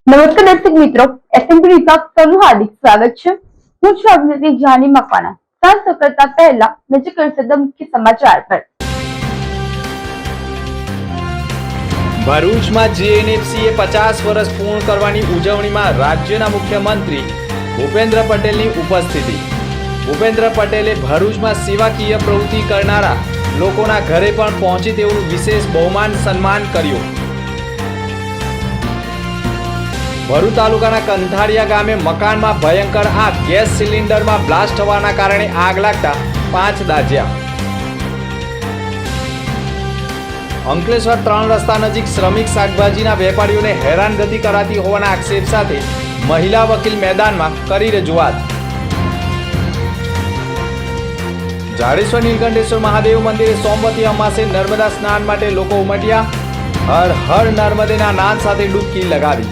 નમસ્કાર દર્શક મિત્રો, એસએમપી ન્યૂઝમાં આપનું હાર્દિક સ્વાગત છે। હું છું અભિનેત્રી જાની મકવાણા। સાંજ કરતા પહેલા નજર કરીશું મુખ્ય સમાચાર પર। ભરૂચમાં જીએનએફસીએ 50 વર્ષ પૂર્ણ કરવાની ઉજવણીમાં રાજ્યના મુખ્યમંત્રી ભૂપેન્દ્ર પટેલની ઉપસ્થિતિ। ભૂપેન્દ્ર પટેલે ભરૂચમાં સેવાકીય પ્રવૃત્તિ કરનારા લોકોના ઘરે પણ પહોંચી તેવું વિશેષ બહુમાન સન્માન કર્યું। ભરૂચ તાલુકાના કંથાળિયા ગામે મકાનમાં ભયંકર આગ, ગેસ સિલિન્ડરમાં બ્લાસ્ટ થવાના કારણે આગ લાગતા 5 દાઝ્યા। અંકલેશ્વર 3 રસ્તા નજીક શ્રમિક શાકભાજીના વેપારીઓને હેરાનગતિ કરાતી હોવાના આક્ષેપ સાથે મહિલા વકીલ મેદાનમાં કરી રજૂઆત। જાડેશ્વર નીલકંઠેશ્વર મહાદેવ મંદિરે સોમવતી અમાસે નર્મદા સ્નાન માટે લોકો ઉમટ્યા। હર હર નર્મદેના નાદ સાથે ડૂબકી લગાવી।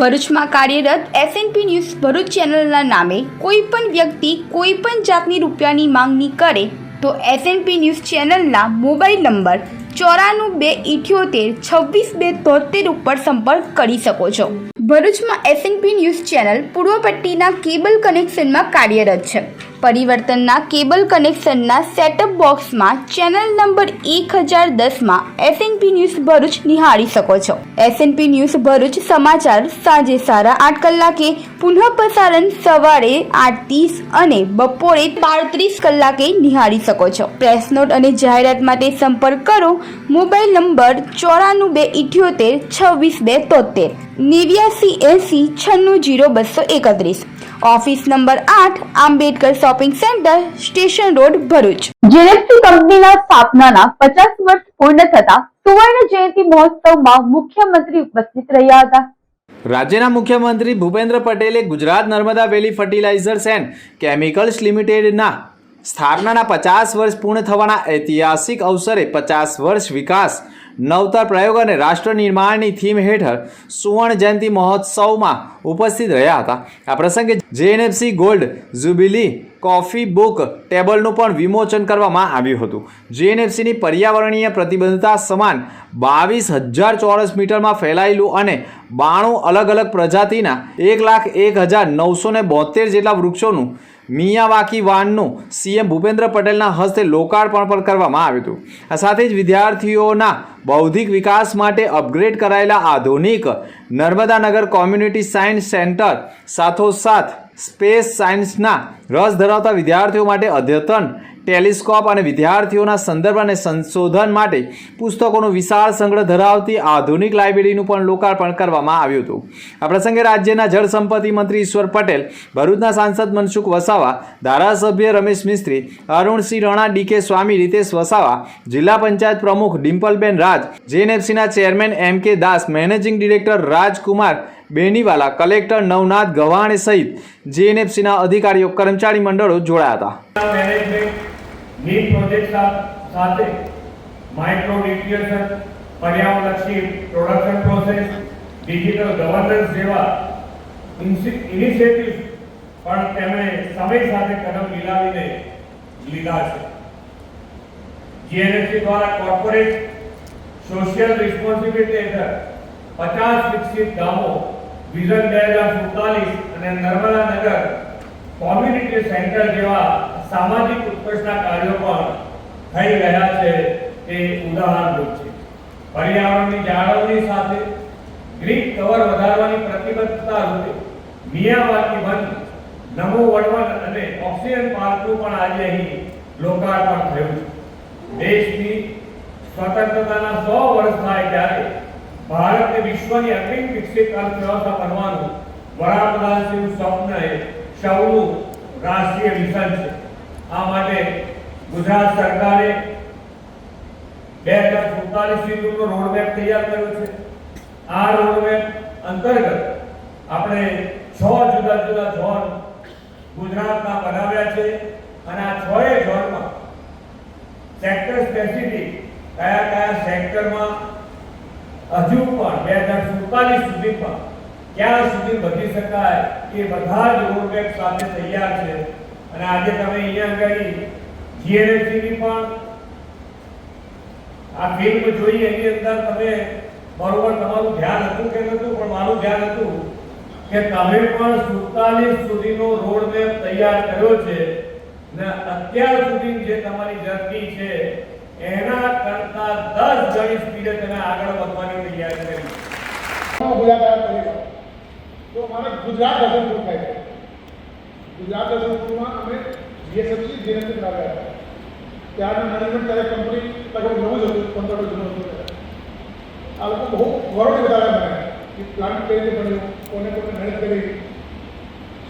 ભરૂચમાં કાર્યરત એસએનપી ન્યૂઝ ભરૂચ ચેનલના નામે કોઈ પણ વ્યક્તિ કોઈ પણ જાતની રૂપિયાની માંગણી કરે તો એસએનપી ન્યૂઝ ચેનલના મોબાઈલ નંબર 9428262273 ઉપર સંપર્ક કરી શકો છો। ભરૂચમાં એસએનપી ન્યૂઝ ચેનલ પૂર્વ પટ્ટીના કેબલ કનેક્શનમાં કાર્યરત છે। પરિવર્તનના કેબલ કનેક્શનના સેટઅપ બોક્સમાં ચેનલ નંબર 1010માં એસએનપી ન્યૂઝ ભરૂચ નિહાળી શકો છો। એસએનપી ન્યૂઝ ભરૂચ સમાચાર સાંજે 8:30 કલાકે, પુનઃ પ્રસારણ સવારે 8:30 અને બપોરે 12:30 કલાકે નિહાળી શકો છો। પ્રેસ નોટ અને જાહેરાત માટે સંપર્ક કરો mobile number 9428262273 8980960231। Office number 8 Ambedkar shopping centre station road Bharuch. GNFC કંપનીના સ્થાપનાના 50 વર્ષ પૂર્ણ થતા સુવર્ણ જયંતિ મહોત્સવમાં મુખ્યમંત્રી ઉપસ્થિત રહ્યા હતા। રાજ્યના મુખ્યમંત્રી ભૂપેન્દ્ર પટેલે ગુજરાત નર્મદા વેલી ફર્ટિલાઇઝર્સ એન્ડ કેમિકલ્સ લિમિટેડના સ્થાપનાના 50 વર્ષ પૂર્ણ થવાના ઐતિહાસિક અવસરે 50 વર્ષ વિકાસ નવતર પ્રયોગ અને રાષ્ટ્ર નિર્માણની થીમ હેઠળ સુવર્ણ જયંતિ મહોત્સવમાં ઉપસ્થિત રહ્યા હતા। આ પ્રસંગે GNFC gold jubilee coffee book ટેબલનું પણ વિમોચન કરવામાં આવ્યું હતું। જીએનએફસીની પર્યાવરણીય પ્રતિબદ્ધતા સમાન 22,000 ચોરસ મીટરમાં ફેલાયેલું અને 92 અલગ અલગ પ્રજાતિના 1,01,972 જેટલા વૃક્ષોનું મિયાવાકી વાનનું સીએમ ભૂપેન્દ્ર પટેલના હસ્તે લોકાર્પણ પણ કરવામાં આવ્યું હતું। આ સાથે જ વિદ્યાર્થીઓના બૌદ્ધિક વિકાસ માટે અપગ્રેડ કરાયેલા આધુનિક નર્મદાનગર કોમ્યુનિટી સાયન્સ સેન્ટર સાથોસાથ સ્પેસ સાયન્સના રસ ધરાવતા વિદ્યાર્થીઓ માટે અદ્યતન ટેલિસ્કોપ અને વિદ્યાર્થીઓના સંદર્ભ અને સંશોધન માટે પુસ્તકોનો વિશાળ સંગ્રહ ધરાવતી આધુનિક લાઇબ્રેરીનું પણ લોકાર્પણ કરવામાં આવ્યું હતું। આ પ્રસંગે રાજ્યના જળસંપત્તિ મંત્રી ઈશ્વર પટેલ, ભરૂચના સાંસદ મનસુખ વસાવા, ધારાસભ્ય રમેશ મિસ્ત્રી, અરુણસિંહ રણા, ડીકે સ્વામી, રીતેશ વસાવા, જિલ્લા પંચાયત પ્રમુખ ડિમ્પલબેન રાજ, જીએનએફસીના chairman M K Das, managing director Rajkumar Beniwala, collector Navnath Gavane સહિત જીએનએફસીના અધિકારીઓ, કર્મચારી મંડળો જોડાયા હતા। नीट प्रोजेक्ट साथ माइक्रो न्यूट्रिशन, पर्यावरणलक्षी प्रोडक्शन प्रोसेस, डिजिटल गवर्नन्स જેવા ઇનિશિયેટિવ પણ તેમણે સમય સાથે કદમ મિલાવીને લીધા છે। જીએનએફસી દ્વારા કોર્પોરેટ સોશિયલ રિસ્પોન્સિબિલિટી હેઠળ 50 વિકસિત ગામો વિઝન 2047 અને નર્મદા નગર કોમ્યુનિટી સેન્ટર જેવા સામાજિક ઉત્કર્ષના કાર્યો પણ થઈ રહ્યા છે તે ઉદાહરણરૂપ છે। પર્યાવરણની જાળવણી સાથે ગ્રીન કવર વધારવાની પ્રતિબદ્ધતા રૂપે મિયાવાકી વન, નમો વડવન અને ઓક્સિજન પાર્કનું પણ આજે અહીં લોકાર્પણ થયું છે। દેશની સ્વતંત્રતાના 100 વર્ષ થાય ત્યારે ભારતને વિશ્વની અગ્રીમ વિકસિત અર્થવ્યવસ્થા બનવાનું વડાપ્રધાનશ્રીનું સ્વપ્ન એ સૌનું રાષ્ટ્રીય મિશન છે। આ માટે ગુજરાત સરકારે 2047 સુધીનો રોડમેપ તૈયાર કર્યો છે। આ રોડમેપ અંતર્ગત આપણે 6 જુદા જુદા ઝોન ગુજરાતમાં બનાવ્યા છે અને આ 6 ઝોનમાં સેક્ટર સ્પેસિફિક કયા સેક્ટરમાં હજુ પણ 2047 સુધીમાં ક્યાં સુધી વધી શકાય એ બધા જ રોડમેપ સાથે તૈયાર છે. અને આજે તમે અહીંયા આગળ જીએનએફસીની પણ આ ફિલ્મ જોઈ, એની અંદર તમે બરોબર તમારું ધ્યાન હતું કે નહોતું, પણ મારું ધ્યાન હતું કે તમે પણ 47 સુધીનો રોડમેપ તૈયાર કર્યો છે ને અત્યાર સુધી જે તમારી જર્ની છે એના કરતા 10 ગણી સ્પીડે તમે આગળ વધવાની તૈયારી કરી. તો અમારા ગુજરાત દર્શનપુર થાય છે. ગુજરાત દર્શનપુરમાં અમે જીએસએફસી જીએનએફસી લાવ્યા હતા. ત્યારનું મેનેજમેન્ટ ત્યારે કંપની લગભગ નવું જ હતું, 15 વર્ષ જૂનું હતું. આ લોકો બહુ ગૌરવ બતાવ્યા મને કે પ્લાન્ટ કઈ રીતે બન્યું, કોને કોને મહેનત કરી,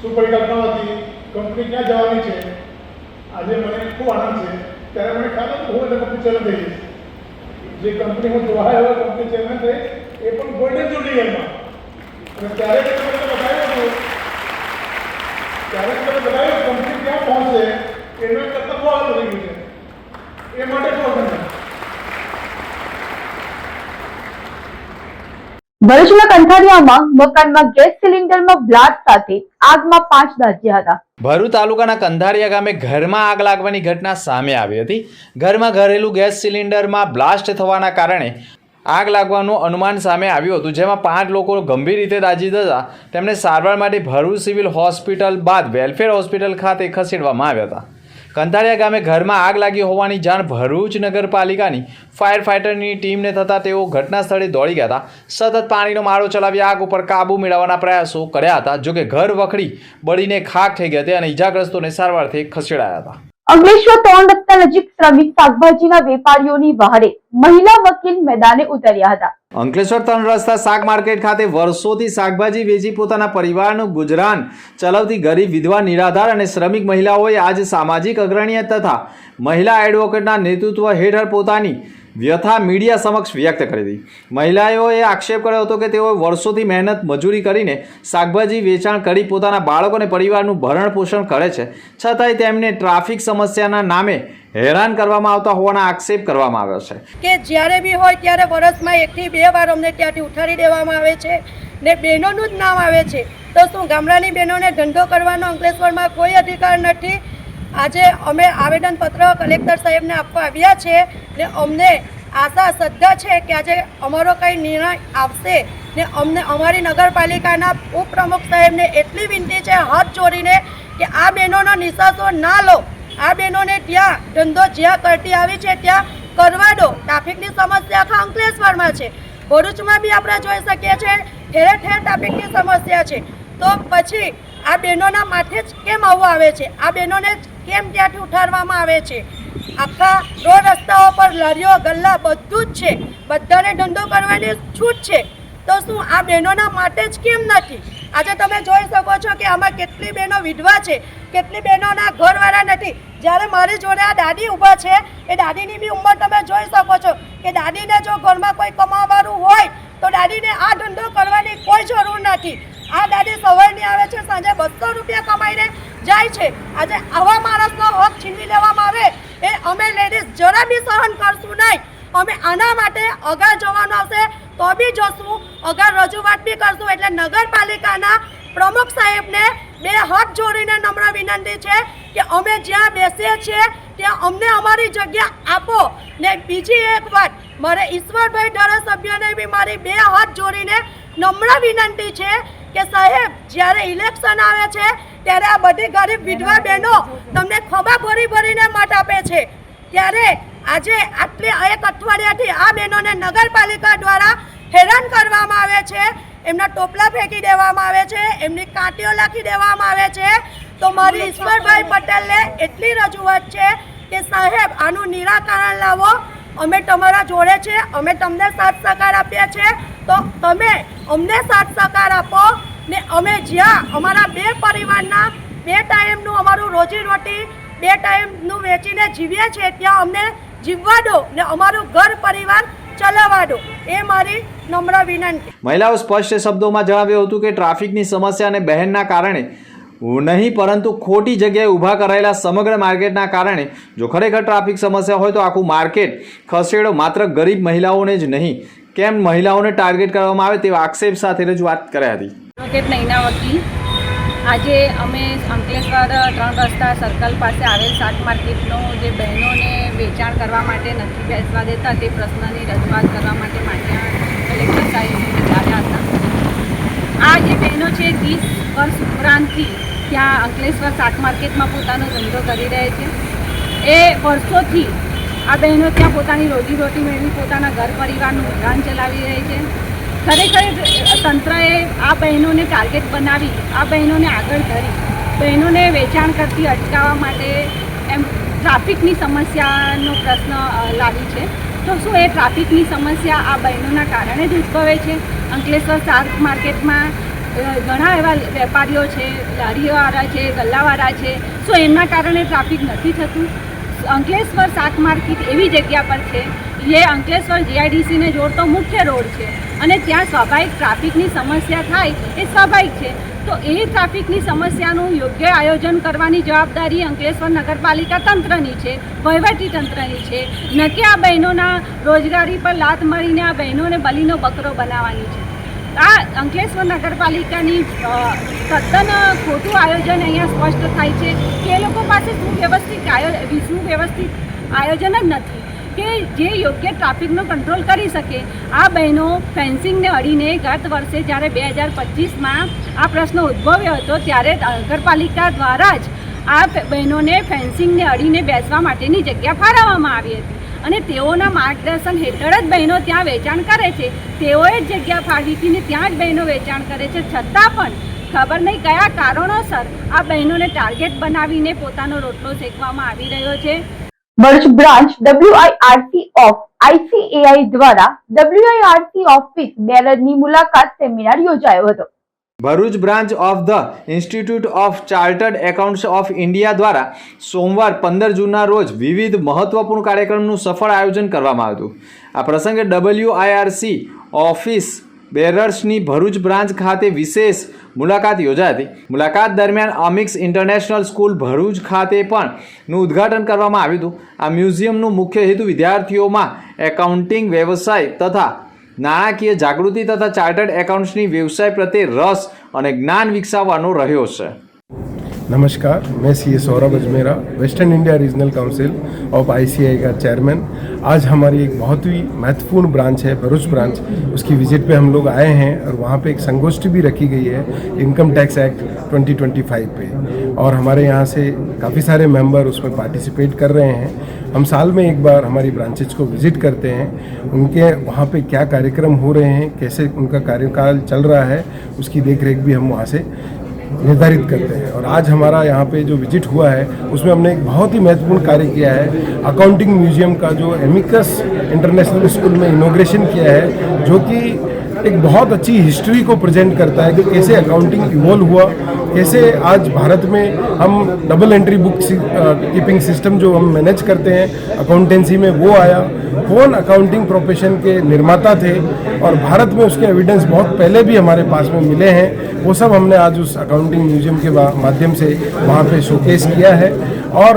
શું પરિકલ્પના હતી, કંપની ક્યાં જવાની છે. આજે મને ખૂબ આનંદ છે. ત્યારે મને ખ્યાલ હતો હું એટલે કંપની ચેરમેન થઈ જઈશ. જે કંપની હું જોવા આવ્યો કંપની ચેરમેન થઈ એ પણ ગોલ્ડન જ્યુબિલીમાં. અને ત્યારે જ તમે બતાવ્યું કંપની ક્યાં પહોંચે એના કરતાં બહુ આગળ વધી ગયું છે. એ માટે પણ ભરૂચના કંથારિયામાં મકાનમાં ગેસ સિલિન્ડરમાં બ્લાસ્ટ સાથે આગમાં 5 દાઝ્યા હતા. ભરૂચ તાલુકાના કંધારિયા ગામે ઘરમાં આગ લાગવાની ઘટના સામે આવી હતી. ઘરમાં ઘરેલું ગેસ સિલિન્ડરમાં બ્લાસ્ટ થવાના કારણે આગ લાગવાનું અનુમાન સામે આવ્યું હતું, જેમાં 5 લોકો ગંભીર રીતે દાઝી જતા તેમને સારવાર માટે ભરૂચ સિવિલ હોસ્પિટલ બાદ વેલફેર હોસ્પિટલ ખાતે ખસેડવામાં આવ્યા હતા. કંધારિયા ગામે ઘરમાં આગ લાગી હોવાની જાણ ભરૂચ નગરપાલિકાની ફાયર ફાઇટરની ટીમને થતાં તેઓ ઘટના સ્થળે દોડી ગયા હતા. સતત પાણીનો મારો ચલાવી આગ ઉપર કાબૂ મેળવવાના પ્રયાસો કર્યા હતા, જોકે ઘર વખડી બળીને ખાખ થઈ ગયા હતા અને ઇજાગ્રસ્તોને સારવારથી ખસેડાયા હતા. અંકલેશ્વર 3 રસ્તા નજીક શ્રમિક શાકભાજીના વેપારીઓની વહારે મહિલા વકીલ મેદાને ઉતર્યા હતા. અંકલેશ્વર 3 રસ્તા શાક માર્કેટ ખાતે વર્ષોથી શાકભાજી વેચી પોતાના પરિવારનું ગુજરાન ચલાવતી ગરીબ, વિધવા, નિરાધાર અને શ્રમિક મહિલાઓએ આજે સામાજિક અગ્રણી તથા મહિલા એડવોકેટના નેતૃત્વ હેઠળ પોતાની વ્યથા મીડિયા સમક્ષ વ્યક્ત કરી હતી. મહિલાઓએ આક્ષેપ કર્યો હતો કે તેઓ વર્ષોથી મહેનત મજૂરી કરીને શાકભાજી વેચાણ કરી પોતાના બાળકો અને પરિવારનું ભરણ પોષણ કરે છે, છતાંય તેમને ટ્રાફિક સમસ્યાના નામે હેરાન કરવામાં આવતા હોવાના આક્ષેપ કરવામાં આવ્યો છે. કે જ્યારે બી હોય ત્યારે વર્ષમાં 1 થી 2 વાર અમને ત્યાંથી ઉઠાડી દેવામાં આવે છે ને બહેનોનું જ નામ આવે છે. તો શું ગામડાની બહેનોને ધંધો કરવાનો અંકલેશ્વરમાં કોઈ અધિકાર નથી? આજે અમે આવેદનપત્ર કલેક્ટર સાહેબને આપવા આવ્યા છે ને અમને આશા શ્રદ્ધા છે કે આજે અમારો કંઈ નિર્ણય આવશે ને અમને અમારી નગરપાલિકાના ઉપપ્રમુખ સાહેબને એટલી વિનંતી છે હાથ જોડીને કે આ બહેનોનો નિશાસો ના લો. આ બહેનોને ત્યાં ધંધો જ્યાં કરતી આવી છે ત્યાં કરવા દો. ટ્રાફિકની સમસ્યા આખા અંકલેશ્વરમાં છે, ભરૂચમાં બી આપણે જોઈ શકીએ છીએ ઠેર ઠેર ટ્રાફિકની સમસ્યા છે. તો પછી આ બહેનોના માથે જ કેમ આવવું આવે છે? આ બહેનોને કેમ ત્યાંથી ઉઠાડવામાં આવે છે? આખા રોડ રસ્તાઓ પર લારીઓ, ગલ્લા બધું જ છે, બધાને ધંધો કરવાની છૂટ છે. તો શું આ બહેનોના માટે જ કેમ નથી? આજે તમે જોઈ શકો છો કે આમાં કેટલી બહેનો વિધવા છે, કેટલી બહેનોના ઘરવાળા નથી. જ્યારે મારી જોડે આ દાદી ઊભા છે, એ દાદીની બી ઉંમર તમે જોઈ શકો છો કે દાદીને જો ઘરમાં કોઈ કમાવાનું હોય તો દાદીને આ ધંધો કરવાની કોઈ જરૂર નથી. આ દાદી સવારની આવે છે, સાંજે 200 રૂપિયા કમાઈને જાય છે. આજે આવા માણસનો હક છીનવી લેવામાં આવે એ અમે લેડીઝ જરા બી સહન કરશું નહીં. અમે આના માટે અગાર જવાનું આવશે તો બી જશું, અગાર રજૂઆત બી કરશું. એટલે નગરપાલિકાના પ્રમુખ સાહેબને 2 હાથ જોડીને નમ્ર વિનંતી છે કે અમે જ્યાં બેસીએ છીએ ત્યાં અમને અમારી જગ્યા આપો. ને બીજી એક વાત, મારે ઈશ્વરભાઈ ધારાસભ્યને બી મારી 2 હાથ જોડીને નમ્ર વિનંતી છે કે સાહેબ, જ્યારે ઇલેક્શન આવે છે ત્યારે આ બધી ગરીબ વિધવા બહેનો તમને ખભા ભરીને મત આપે છે, ત્યારે આજે આટલી 1 અઠવાડિયાથી આ બહેનોને નગરપાલિકા દ્વારા હેરાન કરવામાં આવે છે. એમના ટોપલા ફેંકી દેવામાં આવે છે, એમની કાંટીઓ લાખી દેવામાં આવે છે. તો મારી ઈશ્વરભાઈ પટેલને એટલી રજૂઆત છે કે સાહેબ, આનું નિરાકરણ લાવો. અમે તમારા જોડે છે, અમે તમને સાથ સહકાર આપીએ છીએ, તો તમે અમને સાથ સહકાર આપો ને અમે જ્યાં અમારા 2 પરિવારના 2 ટાઈમનું અમારું રોજીરોટી 2 ટાઈમનું વેચીને જીવીએ છીએ ત્યાં અમને જીવવા દો ને અમારું ઘર પરિવાર ચલાવવા દો. એ મારી નમ્ર વિનંતી. મહિલાઓ સ્પષ્ટ શબ્દોમાં જણાવ્યું હતું કે ટ્રાફિકની સમસ્યા અને બહેનના કારણે નહીં પરંતુ ખોટી જગ્યાએ ઊભા કરાયેલા સમગ્ર માર્કેટના કારણે જો ખરેખર ટ્રાફિક સમસ્યા હોય તો આખું માર્કેટ ખસેડો, માત્ર ગરીબ મહિલાઓને જ નહીં, કેમ મહિલાઓને ટાર્ગેટ કરવામાં આવે તેવા આક્ષેપ સાથે રજૂઆત કરી હતી. એડવોકેટ નૈના વકીલ. આજે અમે અંકલેશ્વર 3 રસ્તા સર્કલ પાસે આવેલ શાક માર્કેટનો જે બહેનોને વેચાણ કરવા માટે નથી બેસવા દેતા તે પ્રશ્નની રજૂઆત કરવા માટે કલેક્ટર સાહેબને આવ્યા હતા. આ જે બહેનો છે 30 વર્ષ ઉપરાંતથી ત્યાં અંકલેશ્વર શાક માર્કેટમાં પોતાનો ધંધો કરી રહે છે. એ વર્ષોથી આ બહેનો ત્યાં પોતાની રોજીરોટી મેળવી પોતાના ઘર પરિવારનું ગુજરાન ચલાવી રહી છે. ખરેખર તંત્રએ આ બહેનોને ટાર્ગેટ બનાવી આ બહેનોને આગળ ધરી બહેનોને વેચાણ કરતી અટકાવવા માટે એમ ટ્રાફિકની સમસ્યાનો પ્રશ્ન લાવી છે. તો શું એ ટ્રાફિકની સમસ્યા આ બહેનોના કારણે જ ઉદ્ભવે છે? અંકલેશ્વર શાક માર્કેટમાં ઘણા એવા વેપારીઓ છે, લારીઓવાળા છે, ગલ્લાવાળા છે, શું એમના કારણે ટ્રાફિક નથી થતું? અંકલેશ્વર શાક માર્કેટ એવી જગ્યા પર છે જે અંકલેશ્વર જીઆઈડીસીને જોડતો મુખ્ય રોડ છે અને ત્યાં સ્વાભાવિક ટ્રાફિકની સમસ્યા થાય એ સ્વાભાવિક છે. તો એ ટ્રાફિકની સમસ્યાનું યોગ્ય આયોજન કરવાની જવાબદારી અંકલેશ્વર નગરપાલિકા તંત્રની છે, વહીવટી તંત્રની છે, ન કે આ બહેનોના રોજગારી પર લાત મારીને આ બહેનોને બલીનો બકરો બનાવવાની છે. આ અંકલેશ્વર નગરપાલિકાની તદ્દન ખોટું આયોજન અહીંયા સ્પષ્ટ થાય છે કે એ લોકો પાસે સુવ્યવસ્થિત આયોજન જ નથી કે જે યોગ્ય ટ્રાફિકનો કંટ્રોલ કરી શકે. આ બહેનો ફેન્સિંગને અડીને ગત વર્ષે જ્યારે 2025માં આ પ્રશ્ન ઉદ્ભવ્યો હતો ત્યારે નગરપાલિકા દ્વારા જ આ બહેનોને ફેન્સિંગને અડીને બેસવા માટેની જગ્યા ફાળવવામાં આવી હતી અને તેઓના માર્ગદર્શન હેઠળ જ બહેનો ત્યાં વેચાણ કરે છે. તેઓએ જ જગ્યા ફાળવી હતી ને ત્યાં જ બહેનો વેચાણ કરે છે. છતાં પણ ખબર નહીં કયા કારણોસર આ બહેનોને ટાર્ગેટ બનાવીને પોતાનો રોટલો શેકવામાં આવી રહ્યો છે. Bharuch branch WIRC of ICAI દ્વારા WIRC ઓફિસ બેરરની મુલાકાત સેમિનાર યોજાયો હતો. Bharuch branch of the institute of chartered accountants of India દ્વારા સોમવાર 15 જૂનના રોજ વિવિધ મહત્વપૂર્ણ કાર્યક્રમનું સફળ આયોજન કરવામાં આવ્યું હતું. આ પ્રસંગે WIRC ઓફિસ બેરર્સની ભરૂચ બ્રાન્ચ ખાતે વિશેષ મુલાકાત યોજાઈ હતી. મુલાકાત દરમિયાન અમિક્સ ઇન્ટરનેશનલ સ્કૂલ ભરૂચ ખાતે પણ નું ઉદ્ઘાટન કરવામાં આવ્યું હતું. આ મ્યુઝિયમનો મુખ્ય હેતુ વિદ્યાર્થીઓમાં એકાઉન્ટિંગ વ્યવસાય તથા નાણાકીય જાગૃતિ તથા ચાર્ટર્ડ એકાઉન્ટ્સની व्यवसाय प्रत्ये रस और ज्ञान विकसावવાનો રહ્યો છે. नमस्कार, मैं CA Saurabh Ajmera, western India regional council of ICAI का चेयरमैन. आज हमारी एक बहुत ही महत्वपूर्ण ब्रांच है भरूच ब्रांच, उसकी विजिट पे हम लोग आए हैं और वहाँ पे एक संगोष्ठी भी रखी गई है इनकम टैक्स एक्ट 2025 पे और हमारे यहाँ से काफ़ी सारे मेंबर उसमें पार्टिसिपेट कर रहे हैं. हम साल में एक बार हमारी ब्रांचेज को विजिट करते हैं, उनके वहाँ पे क्या कार्यक्रम हो रहे हैं, कैसे उनका कार्यकाल चल रहा है, उसकी देखरेख भी हम वहाँ से निर्धारित करते हैं. और आज हमारा यहाँ पे जो विजिट हुआ है उसमें हमने एक बहुत ही महत्वपूर्ण कार्य किया है. अकाउंटिंग म्यूजियम का जो एमिकस इंटरनेशनल स्कूल में इनोग्रेशन किया है, जो कि एक बहुत अच्छी हिस्ट्री को प्रेजेंट करता है कि कैसे अकाउंटिंग इवॉल्व हुआ, कैसे आज भारत में हम double entry book keeping system जो हम मैनेज करते हैं अकाउंटेंसी में वो आया, कौन अकाउंटिंग प्रोफेशन के निर्माता थे और भारत में उसके एविडेंस बहुत पहले भी हमारे पास में मिले हैं. वो सब हमने आज उस अकाउंटिंग म्यूजियम के माध्यम से वहाँ पे शोकेस किया है. और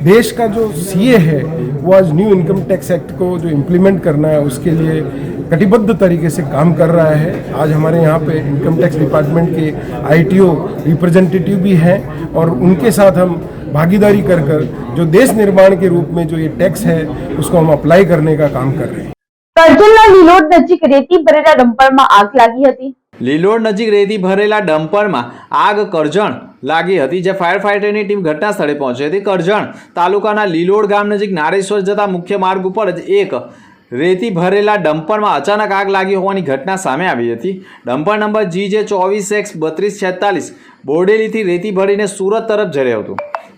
देश का जो CA है वो आज न्यू इनकम टैक्स एक्ट को जो इम्प्लीमेंट करना है उसके लिए कटिबद्ध तरीके से काम कर रहा है. आज हमारे यहाँ पे इनकम टैक्स डिपार्टमेंट के ITO रिप्रेजेंटेटिव भी हैं और उनके साथ हम भागीदारी कर जो देश निर्माण के रूप में जो ये टैक्स है उसको हम अप्लाई करने का काम कर रहे हैं. કરજણના લીલોડ નજીક રેતી ભરેલા ડમ્પરમાં આગ લાગી હતી. લીલોડ નજીક રેતી ભરેલા ડમ્પરમાં આગ કરજણ લાગી હતી, જે ફાયર ફાઇટરની ટીમ ઘટના સ્થળે પહોંચી હતી. કરજણ તાલુકાના લીલોડ ગામ નજીક નારેશ્વર જતા મુખ્ય માર્ગ ઉપર જ એક રેતી ભરેલા ડમ્પરમાં અચાનક આગ લાગી હોવાની ઘટના સામે આવી હતી. ડમ્પર નંબર GJ 24X3246 બોડેલીથી રેતી ભરીને સુરત તરફ જઈ રહ્યું હતું.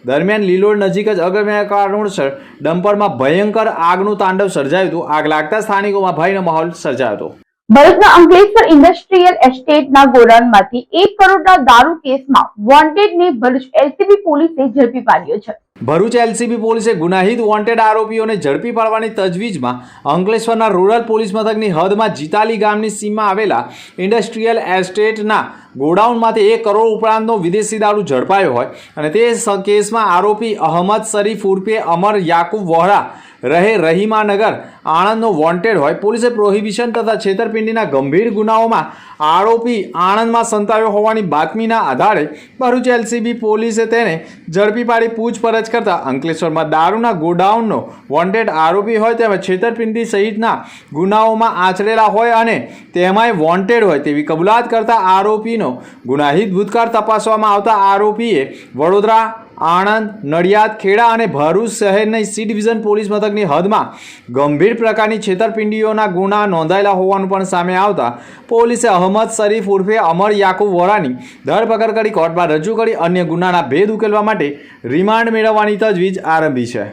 દરમિયાન લીલોડ નજીક જ અગમ્ય કારણોસર ડમ્પરમાં ભયંકર આગનું તાંડવ સર્જાયું હતું. આગ લાગતા સ્થાનિકોમાં ભયનો માહોલ સર્જાયો હતો. ભરૂચના અંકલેશ્વર ઇન્ડસ્ટ્રીયલ એસ્ટેટના ગોડાઉનમાંથી 1 કરોડના દારૂ કેસમાં વોન્ટેડને ભરૂચ LCB પોલીસે ઝડપી પાડ્યો છે. ભરૂચ એલસીબી પોલીસે ગુનાહિત વોન્ટેડ આરોપીઓને ઝડપી પાડવાની તજવીજમાં અંકલેશ્વરના રૂરલ પોલીસ મથકની હદમાં જીતાલી ગામની સીમમાં આવેલા ઇન્ડસ્ટ્રીયલ એસ્ટેટના ગોડાઉનમાંથી 1 કરોડ ઉપરાંતનો વિદેશી દારૂ ઝડપાયો હોય અને તે કેસમાં આરોપી અહમદ શરીફ ઉર્ફે અમર યાકુબ વોહરા રહે રહીમાનગર આણંદનો વોન્ટેડ હોય. પોલીસે પ્રોહિબિશન તથા છેતરપિંડીના ગંભીર ગુનાઓમાં આરોપી આણંદમાં સંતાયો હોવાની બાતમીના આધારે ભરૂચ એલસીબી પોલીસે તેને ઝડપી પાડી પૂછપરછ કરતા અંકલેશ્વરમાં દારૂના ગોડાઉનનો વોન્ટેડ આરોપી હોય તેમજ છેતરપિંડી સહિતના ગુનાઓમાં આચરેલા હોય અને તેમાંય વોન્ટેડ હોય તેવી કબૂલાત કરતા આરોપીનો ગુનાહિત ભૂતકાળ તપાસવામાં આવતા આરોપીએ વડોદરા, આણંદ, નડિયાદ, ખેડા અને ભરૂચ શહેરની સી ડિવિઝન પોલીસ મથકની હદમાં ગંભીર પ્રકારની છેતરપિંડીઓના ગુના નોંધાયેલા હોવાનું પણ સામે આવતા પોલીસે અહમદ શરીફ ઉર્ફે અમર યાકુબ વોરાની ધરપકડ કરી કોર્ટમાં રજૂ કરી અન્ય ગુનાના ભેદ ઉકેલવા માટે રિમાન્ડ મેળવવાની તજવીજ આરંભી છે.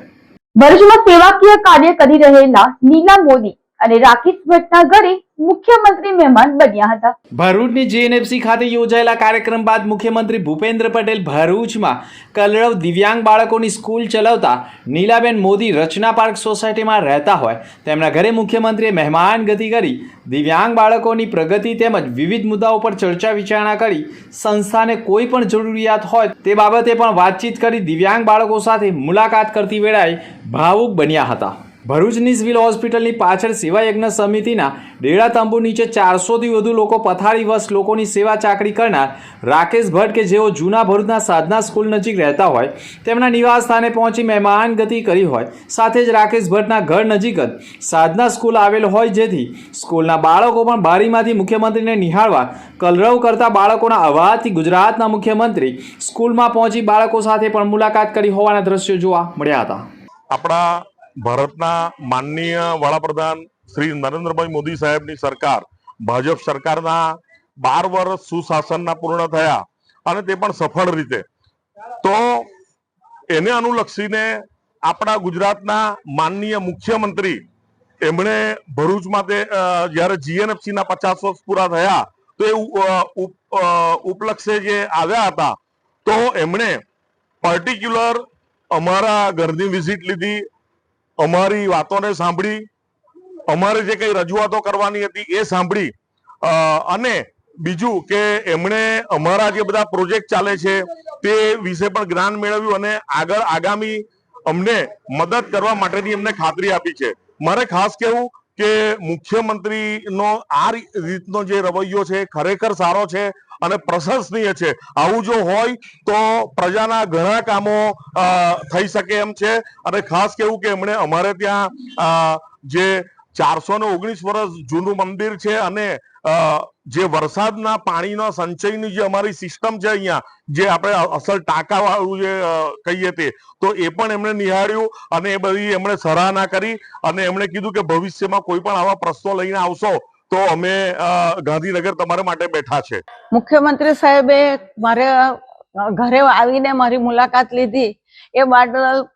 ભરૂચમાં સેવાકીય કાર્ય કરી રહેલા નીલા મોદી અને રાકેશ ભટ્ટના ઘરે મુખ્યમંત્રી મહેમાન બન્યા હતા. ભરૂચની જીએનએફસી ખાતે યોજાયેલા કાર્યક્રમ બાદ મુખ્યમંત્રી ભૂપેન્દ્ર પટેલ ભરૂચમાં કલરવ દિવ્યાંગ બાળકોની સ્કૂલ ચલાવતા નીલાબેન મોદી રચના પાર્ક સોસાયટીમાં રહેતા હોય તેમના ઘરે મુખ્યમંત્રીએ મહેમાનગતિ કરી દિવ્યાંગ બાળકોની પ્રગતિ તેમજ વિવિધ મુદ્દાઓ પર ચર્ચા વિચારણા કરી સંસ્થાને કોઈ પણ જરૂરિયાત હોય તે બાબતે પણ વાતચીત કરી દિવ્યાંગ બાળકો સાથે મુલાકાત કરતી વેળાએ ભાવુક બન્યા હતા. ભરૂચની સિવિલ હોસ્પિટલની પાછળ સેવા યજ્ઞ સમિતિના ડેરા તંબુ નીચે 400થી વધુ લોકો પથારીવશ લોકોની સેવા ચાકરી કરનાર રાકેશ ભટ્ટ કે જેઓ જૂના ભરૂચના સાધના સ્કૂલ નજીક રહેતા હોય તેમના નિવાસ સ્થાને પહોંચી મહેમાનગતિ કરી હોય. સાથે જ રાકેશ ભટ્ટના ઘર નજીક જ સાધના સ્કૂલ આવેલ હોય જેથી સ્કૂલના બાળકો પણ બારીમાંથી મુખ્યમંત્રીને નિહાળવા કલરવ કરતા બાળકોના અવાજથી ગુજરાતના મુખ્યમંત્રી સ્કૂલમાં પહોંચી બાળકો સાથે પણ મુલાકાત કરી હોવાના દ્રશ્યો જોવા મળ્યા હતા. આપણા ભારતના માનનીય વડાપ્રધાન શ્રી નરેન્દ્રભાઈ મોદી સાહેબની સરકાર, ભાજપ સરકારના 12 વર્ષ સુશાસનના પૂર્ણ થયા અને તે પણ સફળ રીતે. તો એને અનુલક્ષીને આપણા ગુજરાતના માનનીય મુખ્યમંત્રી એમણે ભરૂચમાં તે જ્યારે જીએનએફસીના 50 વર્ષ પૂરા થયા તો એ ઉપલક્ષે જે આવ્યા હતા તો એમણે પર્ટિક્યુલર અમારા ઘરની વિઝિટ લીધી, અમારી વાતોને સાંભળી, અમારે જે કંઈ રજૂઆતો કરવાની હતી એ સાંભળી અને બીજું કે એમણે અમારા જે બધા પ્રોજેક્ટ ચાલે છે તે વિશે પણ જ્ઞાન મેળવ્યું અને આગળ આગામી અમને મદદ કરવા માટેની એમને ખાતરી આપી છે. મારે ખાસ કહેવું કે મુખ્યમંત્રીનો આ રીતનો જે રવૈયો છે ખરેખર સારો છે અને પ્રશંસનીય છે. આવું જો હોય તો પ્રજાના ઘણા કામો થઈ શકે એમ છે. અને ખાસ કેવું કે એમણે અમારે ત્યાં જે 419 વર્ષ જૂનું મંદિર છે અને જે વરસાદના પાણીના સંચયની જે અમારી સિસ્ટમ છે અહીંયા જે આપણે અસલ ટાંકા વાળું જે કહીએ તે તો એ પણ એમણે નિહાળ્યું અને એ બધી એમણે સરાહના કરી અને એમણે કીધું કે ભવિષ્યમાં કોઈ પણ આવા પ્રશ્નો લઈને આવશો તો અમે ગાંધીનગર તમારા માટે બેઠા છે. મુખ્યમંત્રી સાહેબે મારા ઘરે આવીને મારી મુલાકાત લીધી એ બદલ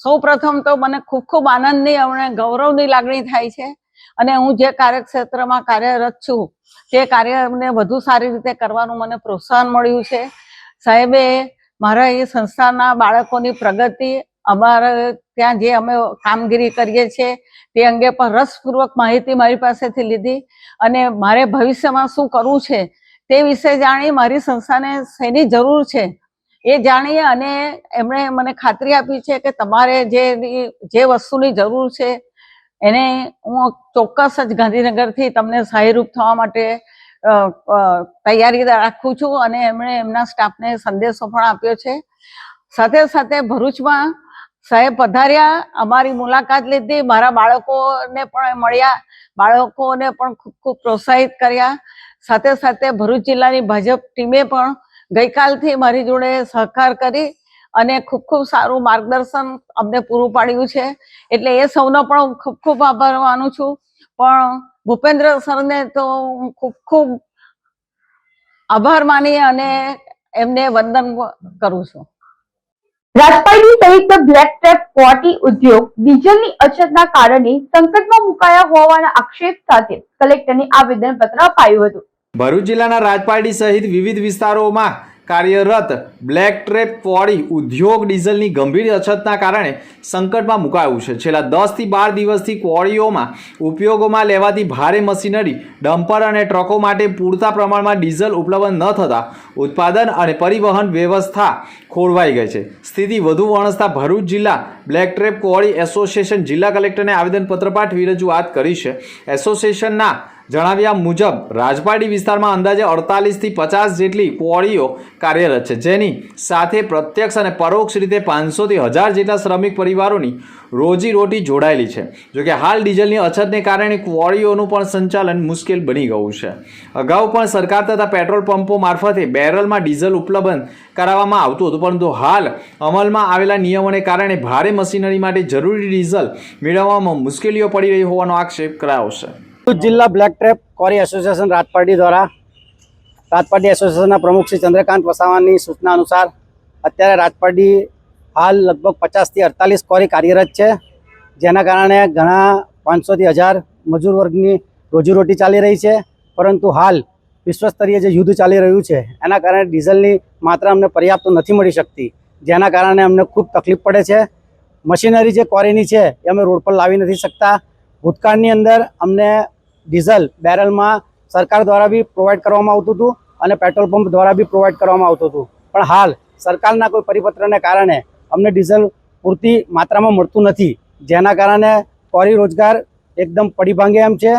સૌ પ્રથમ તો મને ખૂબ ખૂબ આનંદની અને ગૌરવની લાગણી થાય છે અને હું જે કાર્યક્ષેત્રમાં કાર્યરત છું તે કાર્યને વધુ સારી રીતે કરવાનું મને પ્રોત્સાહન મળ્યું છે. સાહેબે મારા એ સંસ્થાના બાળકોની પ્રગતિ, અમારા ત્યાં જે અમે કામગીરી કરીએ છીએ તે અંગે પણ રસપૂર્વક માહિતી મારી પાસેથી લીધી અને મારે ભવિષ્યમાં શું કરવું છે તે વિશે જાણી મારી સંસ્થાને શેની જરૂર છે એ જાણી અને એમણે મને ખાતરી આપી છે કે તમારે જે વસ્તુની જરૂર છે એને હું ચોક્કસ જ ગાંધીનગરથી તમને સહાયરૂપ થવા માટે તૈયારી રાખું છું અને એમણે એમના સ્ટાફને સંદેશો પણ આપ્યો છે. સાથે સાથે ભરૂચમાં સાહેબ પધાર્યા, અમારી મુલાકાત લીધી, મારા બાળકોને પણ મળ્યા, બાળકોને પણ ખૂબ ખૂબ પ્રોત્સાહિત કર્યા. સાથે સાથે ભરૂચ જિલ્લાની ભાજપ ટીમે પણ ગઈકાલથી મારી જોડે સહકાર કરી અને ખૂબ ખૂબ સારું માર્ગદર્શન અમને પૂરું પાડ્યું છે. એટલે એ સૌનો પણ ખૂબ ખૂબ આભાર માનું છું. પણ ભૂપેન્દ્ર સરને તો હું ખૂબ ખૂબ આભાર માની અને એમને વંદન કરું છું. રાજપારડી સહિત બ્લેક ટેપ ક્વોટી ઉદ્યોગ ડીઝલની અછતના કારણે સંકટમાં મુકાયા હોવાના આક્ષેપ સાથે કલેક્ટરને આવેદનપત્ર અપાયું હતું. ભરૂચ જિલ્લાના રાજપારડી સહિત વિવિધ વિસ્તારોમાં કાર્યરત બ્લેક ટ્રેપ ક્વોરી ઉદ્યોગ ડીઝલની ગંભીર અછતના કારણે સંકટમાં મુકાયું છે. છેલ્લા 10 થી 12 દિવસથી ક્વોરીઓમાં ઉપયોગમાં લેવાતી ભારે મશીનરી, ડમ્પર અને ટ્રકો માટે પૂરતા પ્રમાણમાં ડીઝલ ઉપલબ્ધ ન થતાં ઉત્પાદન અને પરિવહન વ્યવસ્થા ખોરવાઈ ગઈ છે. સ્થિતિ વધુ વણસતા ભરૂચ જિલ્લા બ્લેક ટ્રેપ ક્વોરી એસોસિએશન જિલ્લા કલેક્ટરને આવેદનપત્ર પાઠવી રજૂઆત કરી છે. એસોસિએશનના જણાવ્યા મુજબ રાજપારડી વિસ્તારમાં અંદાજે 48 થી 50 જેટલી ક્વોરીઓ કાર્યરત છે, જેની સાથે પ્રત્યક્ષ અને પરોક્ષ રીતે 500 થી 1000 જેટલા શ્રમિક પરિવારોની રોજીરોટી જોડાયેલી છે. જોકે હાલ ડીઝલની અછતને કારણે ક્વોરીઓનું પણ સંચાલન મુશ્કેલ બની ગયું છે. અગાઉ પણ સરકાર તથા પેટ્રોલ પંપો મારફતે બેરલમાં ડીઝલ ઉપલબ્ધ કરાવવામાં આવતું હતું, પરંતુ હાલ અમલમાં આવેલા નિયમોને કારણે ભારે મશીનરી માટે જરૂરી ડીઝલ મેળવવામાં મુશ્કેલીઓ પડી રહી હોવાનો આક્ષેપ કરાયો છે. જિલ્લા black trap quarry association Rajpardi દ્વારા રાજપારડી એસોસિએશનના પ્રમુખ શ્રી ચંદ્રકાંત વસાવાની સૂચના અનુસાર અત્યારે રાજપારડી હાલ લગભગ 50 થી 48 ક્વોરી કાર્યરત છે, જેના કારણે ઘણા 500 થી 1000 મજૂર વર્ગની રોજીરોટી ચાલી રહી છે. પરંતુ હાલ વિશ્વસ્તરીય જે યુદ્ધ ચાલી રહ્યું છે એના કારણે ડીઝલની માત્રા અમને પર્યાપ્ત નથી મળી શકતી, જેના કારણે અમને ખૂબ તકલીફ પડે છે. મશીનરી જે ક્વોરીની છે એ અમે રોડ પર લાવી નથી શકતા. ભૂતકાળની અંદર અમને ડીઝલ બેરલમાં સરકાર દ્વારા બી પ્રોવાઈડ કરવામાં આવતું હતું અને પેટ્રોલ પંપ દ્વારા બી પ્રોવાઈડ કરવામાં આવતું હતું, પણ હાલ સરકારના કોઈ પરિપત્રને કારણે અમને ડીઝલ પૂરતી માત્રામાં મળતું નથી, જેના કારણે ક્વોરી રોજગાર એકદમ પડી ભાંગે એમ છે.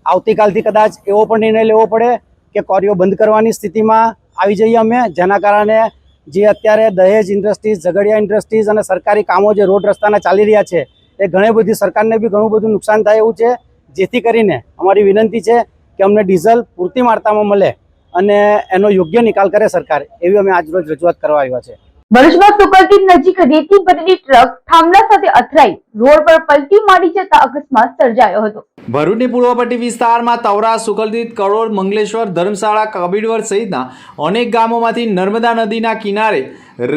આવતીકાલથી કદાચ એવો પણ નિર્ણય લેવો પડે કે ક્વોરીઓ બંધ કરવાની સ્થિતિમાં આવી જઈએ અમે, જેના કારણે જે અત્યારે દહેજ ઇન્ડસ્ટ્રીઝ, ઝઘડિયા ઇન્ડસ્ટ્રીઝ અને સરકારી કામો જે રોડ રસ્તાના ચાલી રહ્યા છે એ ઘણી બધી સરકારને બી ઘણું બધું નુકસાન થાય એવું છે. જેથી કરીને અમારી વિનંતી છે કે અમને ડીઝલ પૂરતી માત્રામાં મળે અને એનો યોગ્ય નિકાલ કરે સરકાર, એવી અમે આજરોજ રજૂઆત કરવા આવ્યા છે. ભરૂચમાં સુકલતી નજીક રેતી ભરેલી ટ્રક થાંભલા સાથે અથડાઈ રોડ પર પલટી મારી જતા અકસ્માત સર્જાયો હતો. ભરૂચની પૂર્વ પટ્ટી વિસ્તારમાં તવરા, સુકલતી, કરોડ, મંગલેશ્વર, ધર્મશાળા, કબીરવડ સહિતના અનેક ગામોમાંથી નર્મદા નદીના કિનારે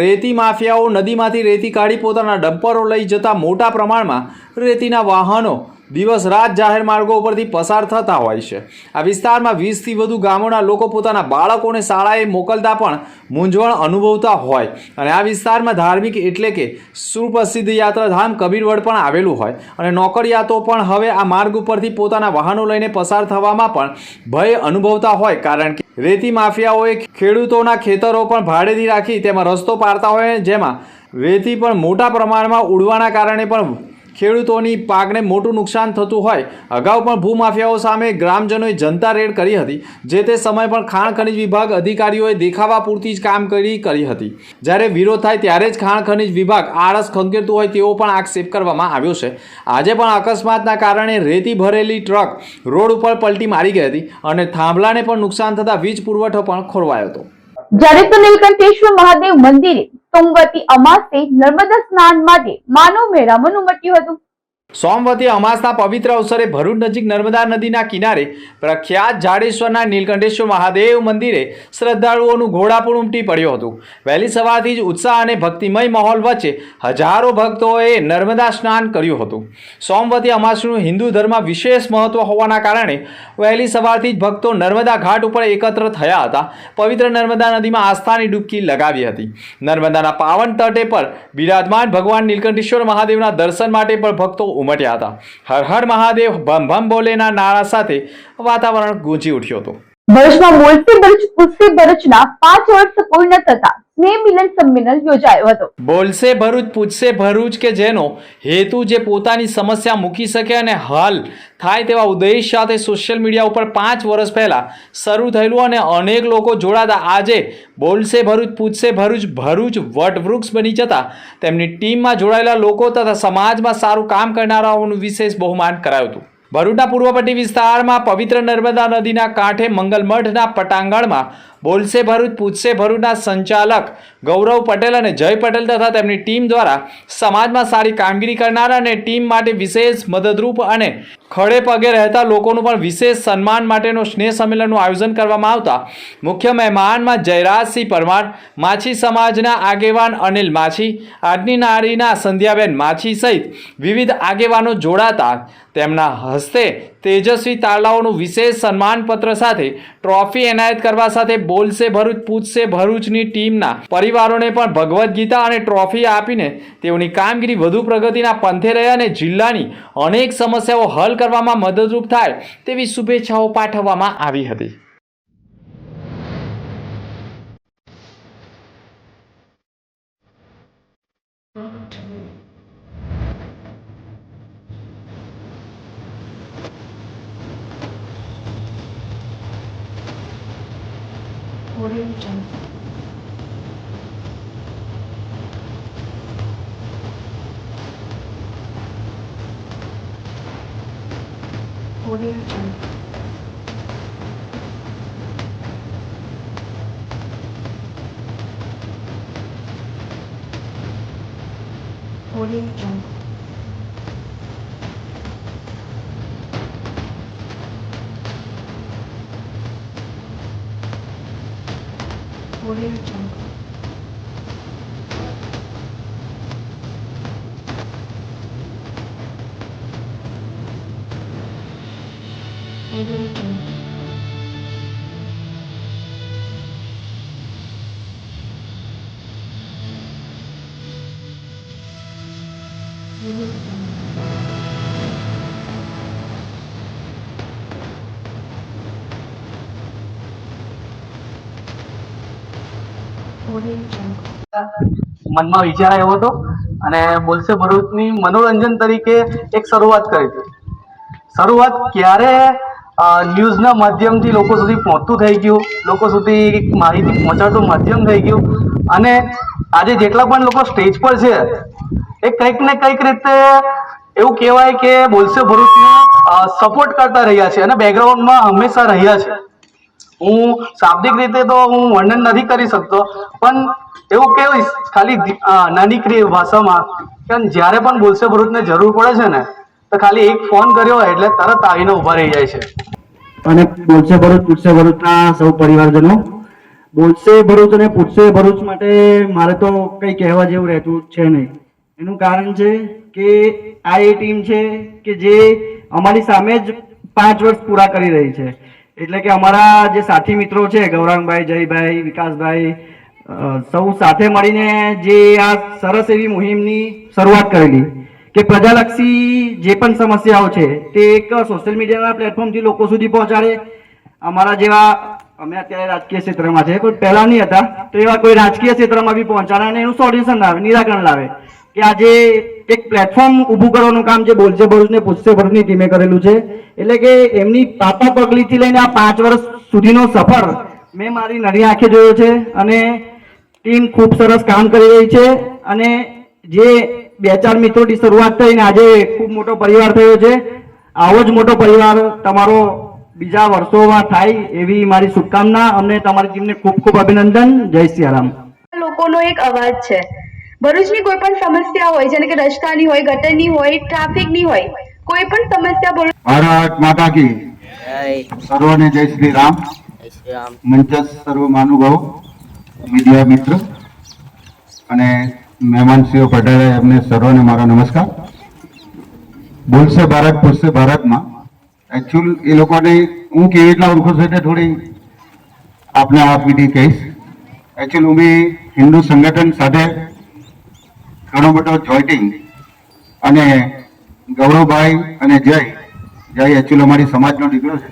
રેતી માફિયાઓ નદીમાંથી રેતી કાઢી પોતાના ડમ્પરો લઈ જતા મોટા પ્રમાણમાં રેતીના વાહનો દિવસ રાત જાહેર માર્ગો ઉપરથી પસાર થતા હોય છે. આ વિસ્તારમાં 20 થી વધુ ગામોના લોકો પોતાના બાળકોને શાળાએ મોકલતા પણ મૂંઝવણ અનુભવતા હોય અને આ વિસ્તારમાં ધાર્મિક એટલે કે સુપ્રસિદ્ધ યાત્રાધામ કબીરવડ પણ આવેલું હોય અને નોકરિયાતો પણ હવે આ માર્ગ ઉપરથી પોતાના વાહનો લઈને પસાર થવામાં પણ ભય અનુભવતા હોય, કારણ કે રેતી માફિયાઓએ ખેડૂતોના ખેતરો પણ ભાડેથી રાખી તેમાં રસ્તો પાડતા હોય, જેમાં રેતી પણ મોટા પ્રમાણમાં ઉડવાના કારણે પણ ખેડૂતોની પાકને મોટું નુકસાન થતું હોય. અગાઉ પણ ભૂમાફિયાઓ સામે ગ્રામજનોએ જનતા રેડ કરી હતી. જે તે સમયે પણ ખાણ ખનિજ વિભાગ અધિકારીઓએ દેખાવા પૂરતી જ કામગીરી કરી હતી. જ્યારે વિરોધ થાય ત્યારે જ ખાણ ખનિજ વિભાગ આળસ ખંખેરતું હોય તેવો પણ આક્ષેપ કરવામાં આવ્યો છે. આજે પણ અકસ્માતના કારણે રેતી ભરેલી ટ્રક રોડ ઉપર પલટી મારી ગઈ હતી અને થાંભલાને પણ નુકસાન થતા વીજ પુરવઠો પણ ખોરવાયો હતો. જ્યારે તો નીલકંઠેશ્વર મહાદેવ મંદિરે સોમવતી અમાસે નર્મદા સ્નાન માટે માનવ મહેરામણ ઉમટ્યું હતું. સોમવતી અમાસના પવિત્ર અવસરે ભરૂચ નજીક નર્મદા નદીના કિનારે પ્રખ્યાત જાડેશ્વરના નીલકંઠેશ્વર મહાદેવ મંદિરે શ્રદ્ધાળુઓનું ઘોડાપૂર ઉમટી પડ્યું હતું. વહેલી સવારથી જ ઉત્સાહ અને ભક્તિમય માહોલ વચ્ચે હજારો ભક્તોએ નર્મદા સ્નાન કર્યું હતું. સોમવતી અમાસનું હિન્દુ ધર્મમાં વિશેષ મહત્વ હોવાના કારણે વહેલી સવારથી જ ભક્તો નર્મદા ઘાટ ઉપર એકત્ર થયા હતા. પવિત્ર નર્મદા નદીમાં આસ્થાની ડૂબકી લગાવી હતી. નર્મદાના પાવન તટે પર બિરાજમાન ભગવાન નીલકંઠેશ્વર મહાદેવના દર્શન માટે પણ ભક્તો ઉમટ્યા હતા. હર હર મહાદેવ, ભમ ભમ બોલેના નારા સાથે વાતાવરણ ગુંજી ઉઠ્યું હતું. ભરૂચમાં બોલસે ભરૂચ પૂછશે ભરૂચના 5 વર્ષ પૂર્ણ થતા સ્નેહ મિલન સંમેલન યોજાયો હતો. બોલશે ભરૂચ પૂછશે ભરૂચ કે જેનો હેતુ જે પોતાની સમસ્યા મૂકી શકે અને હલ થાય તેવા ઉદ્દેશ સાથે સોશિયલ મીડિયા ઉપર 5 વર્ષ પહેલા શરૂ થયેલું અને અનેક લોકો જોડાતા આજે બોલશે ભરૂચ પૂછશે ભરૂચ ભરૂચ વટવૃક્ષ બની જતા તેમની ટીમમાં જોડાયેલા લોકો તથા સમાજમાં સારું કામ કરનારાઓનું વિશેષ બહુમાન કરાયું હતું. ભરૂચના પૂર્વ પટ્ટી વિસ્તારમાં પવિત્ર નર્મદા નદીના કાંઠે મંગલમઠના પટાંગણમાં બોલશે ભરૂચ પૂછશે ભરૂચના સંચાલક ગૌરવ પટેલ અને જય પટેલ તથા તેમની ટીમ દ્વારા સમાજમાં સારી કામગીરી કરનારા અને ટીમ માટે વિશેષ મદદરૂપ અને ખડે પગે રહેતા લોકોનું પણ વિશેષ સન્માન માટેનો સ્નેહ સંમેલનનું આયોજન કરવામાં આવતા મુખ્ય મહેમાનમાં જયરાજસિંહ પરમાર, માછી સમાજના આગેવાન અનિલ માછી, આજની નારીના સંધ્યાબેન માછી સહિત વિવિધ આગેવાનો જોડાતા તેમના હસ્તે તેજસ્વી તારલાઓનું વિશેષ સન્માનપત્ર સાથે ટ્રોફી એનાયત કરવા સાથે બોલશે ભરૂચ પૂછશે ભરૂચની ટીમના પરિવારોને પણ ભગવદ્ ગીતા અને ટ્રોફી આપીને તેઓની કામગીરી વધુ પ્રગતિના પંથે રહે અને જિલ્લાની અનેક સમસ્યાઓ હલ કરવામાં મદદરૂપ થાય તેવી શુભેચ્છાઓ પાઠવવામાં આવી હતી. મનમાં વિચાર આવ્યો હતો અને બોલશે ભરૂચની મનોરંજન તરીકે એક શરૂઆત કરી હતી. શરૂઆત ક્યારે ન્યૂઝના માધ્યમથી લોકો સુધી પહોંચતું થઈ ગયું, લોકો સુધી માહિતી પહોંચાડતું માધ્યમ થઈ ગયું અને આજે જેટલા પણ લોકો સ્ટેજ પર છે એ કંઈક ને કંઈક રીતે એવું કહેવાય કે બોલશે ભરૂચને સપોર્ટ કરતા રહ્યા છે અને બેકગ્રાઉન્ડમાં હંમેશા રહ્યા છે. હું શાબ્દિક રીતે તો હું વર્ણન નથી કરી શકતો, પણ એવું કહેવાય ખાલી નાની ભાષામાં કે જ્યારે પણ બોલશે ભરૂચને જરૂર પડે છે ને તો ખાલી એક ફોન કર્યો હોય એટલે તરત આવીને ઊભા રહી જાય છે. અને બોલશે ભરૂચ પૂછશે ભરૂચના સૌ પરિવારજનો, બોલશે ભરૂચ અને પૂછશે ભરૂચ માટે મારે તો કંઈ કહેવા જેવું રહેતું છે નહીં. એનું કારણ છે કે આ એ ટીમ છે કે જે અમારી સામે જ 5 વર્ષ પૂરા કરી રહી છે. એટલે કે અમારા જે સાથી મિત્રો છે ગૌરાંગભાઈ, જયભાઈ, વિકાસભાઈ, સૌ સાથે મળીને જે આ સરસ એવી મુહિમની શરૂઆત કરેલી કે પ્રજાલક્ષી જે પણ સમસ્યાઓ છે તે એક સોશિયલ મીડિયાના પ્લેટફોર્મથી લોકો સુધી પહોંચાડે. અમારા જેવા અમે અત્યારે રાજકીય ક્ષેત્રમાં છે, કોઈ પહેલા નહીં હતા, તો એવા કોઈ રાજકીય ક્ષેત્રમાં બી પહોંચાડે અને એનું સોલ્યુશન લાવે, નિરાકરણ લાવે. કે આજે એક પ્લેટફોર્મ ઊભું કરવાનું કામ જે બોલશે ભરૂચ ને પૂછશે ભરૂચની ટીમે કરેલું છે. એટલે કે એમની પાપા પગલીથી લઈને આ 5 વર્ષ સુધીનો સફર મેં મારી નરી આંખે જોયો છે અને ટીમ ખૂબ સરસ કામ કરી રહી છે. અને જે 2-4 મિત્રોથી શરૂઆત થઈને આજે ખૂબ મોટો પરિવાર થયો છે. આવો જ મોટો પરિવાર તમારો બીજા વર્ષોમાં થાય એવી મારી શુભકામના. અમને તમારી ટીમને ખૂબ ખૂબ અભિનંદન. જય સિયારામ. લોકોનો એક અવાજ છે. ભરૂચની કોઈ પણ સમસ્યા હોય, જેને કે રસ્તાની હોય, ગટરની હોય, ટ્રાફિકની હોય, કોઈ પણ સમસ્યા ભારત માતા કી સર્વને જય શ્રી રામ. મંચસ્થ સર્વ મહાનુભાવો, મીડિયા મિત્ર અને મહેમાનશ્રીઓ પટેલે એમને સર્વને મારા નમસ્કાર. બોલશે ભારત પૂછશે ભારતમાં એકચ્યુઅલ એ લોકોને હું કેવી રીતના ઓળખું છું એટલે થોડી આપને આ પીઢી કહીશ. એકચ્યુઅલ હું બી હિન્દુ સંગઠન સાથે ઘણો બધો જોઈટિંગ અને ગૌરવભાઈ અને જય એકચ્યુઅલ અમારી સમાજનો દીકરો છે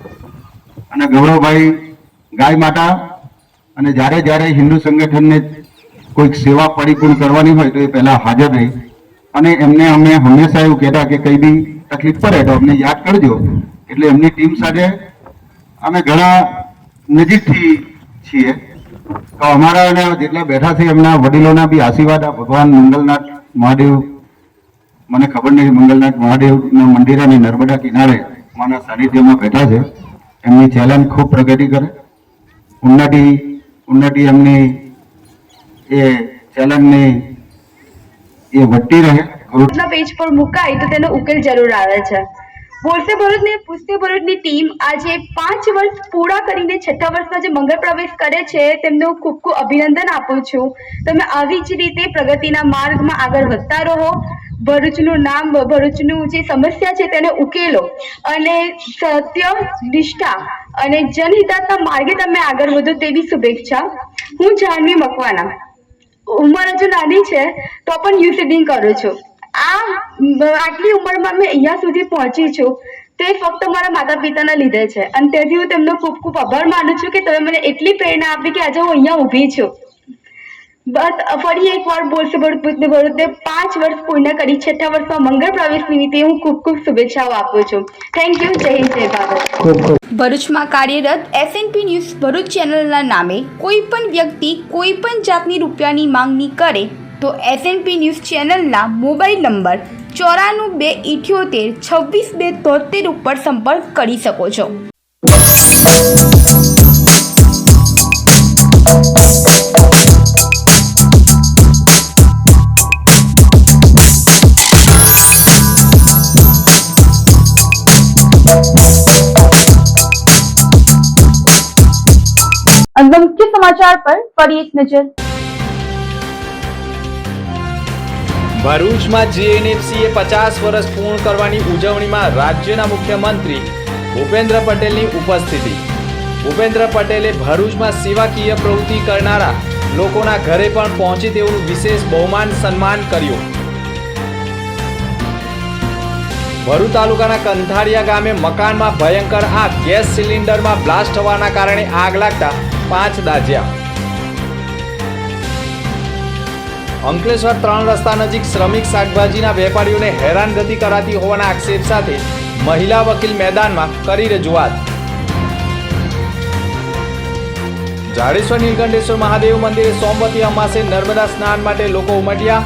અને ગૌરવભાઈ ગાય માતા અને જ્યારે હિન્દુ સંગઠનને કોઈક સેવા પરિપૂર્ણ કરવાની હોય તો એ પહેલા હાજર રહી અને એમને અમે હંમેશા એવું કહેતા કે કંઈ બી તકલીફ પડે તો અમને યાદ કરજો. એટલે એમની ટીમ સાથે અમે ઘણા નજીકથી છીએ. તો અમારા જેટલા બેઠા છે એમના વડીલોના બી આશીર્વાદ આ ભગવાન મંગલનાથ મહાદેવ, મને ખબર નહીં, મંગલનાથ મહાદેવના મંદિર અને નર્મદા કિનારે માના સાનિધ્યમાં બેઠા છે. એમની ચેલેન્જ ખૂબ પ્રગતિ કરે, ઉન્નતિ એમની એ ચેલેન્જની એ વધતી રહે. પેજ પર મુકાય તો તેનો ઉકેલ જરૂર આવે છે. બોલશે ભરૂચ ને પૂછશે ભરૂચની ટીમ આજે 5 વર્ષ પૂરા કરીને 6થા વર્ષમાં જે મંગળ પ્રવેશ કરે છે તેમનું ખૂબ ખૂબ અભિનંદન આપું છું. તમે આવી જ રીતે પ્રગતિના માર્ગમાં આગળ વધતા રહો. ભરૂચનું નામ, ભરૂચનું જે સમસ્યા છે તેને ઉકેલો અને સત્ય, નિષ્ઠા અને જનહિતના માર્ગે તમે આગળ વધો તેવી શુભેચ્છા. હું જાહ્નવી મકવાણા, ઉંમર હજુ નાની છે તો પણ યુસીડિંગ કરું છું. આટલી ઉંમરમાં મેં અહીંયા સુધી પહોંચી છું તે ફક્ત મારા માતા પિતાના લીધે છે અને તેથી હું તેમનો ખૂબ ખૂબ આભાર માનું છું કે તમે મને એટલી પ્રેરણા આપી કે આજે હું અહીંયા ઊભી છું. બસ ફરી એકવાર બોલશે ભરૂચને 5 વર્ષ પૂર્ણ કરી 6થા વર્ષમાં મંગળ પ્રવેશ નિમિત્તે હું ખૂબ ખૂબ શુભેચ્છાઓ આપું છું. Thank you. જય હિન્દ, જય ભારત. ભરૂચમાં કાર્યરત SNP ન્યૂઝ ભરૂચ ચેનલના નામે કોઈ પણ વ્યક્તિ કોઈ પણ જાતની રૂપિયાની માંગણી કરે તો SNP ન્યૂઝ ચેનલના મોબાઈલ નંબર 94 278 26 273 ઉપર સંપર્ક કરી શકો છો. अंदर मुख्य समाचार पर फरी एक नजर. ભરૂચમાં GNFCએ 50 વર્ષ પૂર્ણ કરવાની ઉજવણીમાં રાજ્યના મુખ્યમંત્રી ભૂપેન્દ્ર પટેલની ઉપસ્થિતિ. ભૂપેન્દ્ર પટેલે ભરૂચમાં સેવાકીય પ્રવૃત્તિ કરનારા લોકોના ઘરે પણ પહોંચે તેવું વિશેષ બહુમાન સન્માન કર્યું. ભરૂચ તાલુકાના કંથારિયા ગામે મકાનમાં ભયંકર આગ. ગેસ સિલિન્ડરમાં બ્લાસ્ટ થવાના કારણે આગ લાગતા 5 દાઝ્યા. અંકલેશ્વર 3 રસ્તા નજીક શ્રમિક શાકભાજીના વેપારીઓને હેરાનગતિ કરાતી હોવાના આક્ષેપ સાથે મહિલા વકીલ મેદાનમાં કરી રજૂઆત. જાડેશ્વર નીલકંઠેશ્વર મહાદેવ મંદિરે સોમવતી અમાસે નર્મદા સ્નાન માટે લોકો ઉમટ્યા.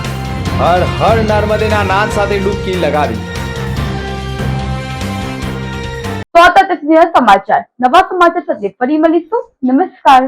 હર હર નર્મદેના નાદ સાથે ડૂબકી લગાવી. તો આ હતા સમાચાર. નવા સમાચાર સાથે ફરી મળીશું. નમસ્કાર.